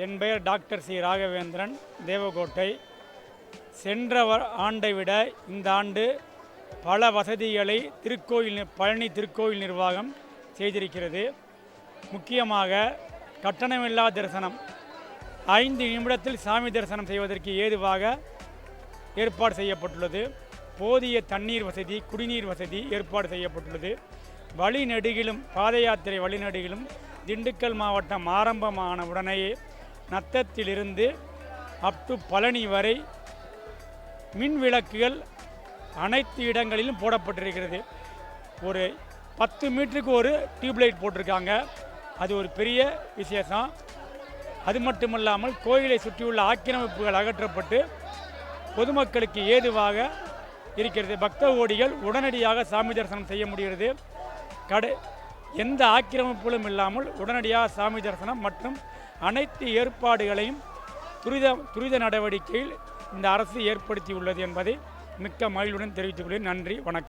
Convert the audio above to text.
என் பெயர் doctor C Raghavendran, Devakottai. சென்ற ஆண்டை விட இந்த ஆண்டு பல வசதிகளை பழனி திருக்கோயில் நிர்வாகம் செய்திருக்கிறது. முக்கியமாக கட்டணமில்லா தரிசனம், 5 நிமிடத்தில் சாமி தரிசனம் செய்வதற்கு ஏதுவாக ஏற்பாடு செய்யப்பட்டுள்ளது. போதிய தண்ணீர் வசதி, குடிநீர் வசதி ஏற்பாடு செய்யப்பட்டுள்ளது. வழிநெடுகிலும் பாத யாத்திரை வழிநெடுகிலும் திண்டுக்கல் மாவட்டம் ஆரம்பமான உடனேயே நத்தத்திலிருந்து அப் டு பழனி வரை மின் விளக்குகள் அனைத்து இடங்களிலும் போடப்பட்டிருக்கிறது. ஒரு 10 மீட்டருக்கு ஒரு டியூப்லைட் போட்டிருக்காங்க. அது ஒரு பெரிய விசேஷம். அது மட்டுமல்லாமல் கோயிலை சுற்றியுள்ள ஆக்கிரமிப்புகள் அகற்றப்பட்டு பொதுமக்களுக்கு ஏதுவாக இருக்கிறது. பக்த கோடிகள் உடனடியாக சாமி தரிசனம் செய்ய முடிகிறது. எந்த ஆக்கிரமிப்புகளும் இல்லாமல் உடனடியாக சாமி தரிசனம் மற்றும் அனைத்து ஏற்பாடுகளையும் துரித நடவடிக்கையில் இந்த அரசு ஏற்படுத்தியுள்ளது என்பதை மிக்க மகிழ்வுடன் தெரிவித்துக் கொள்கிறேன். நன்றி, வணக்கம்.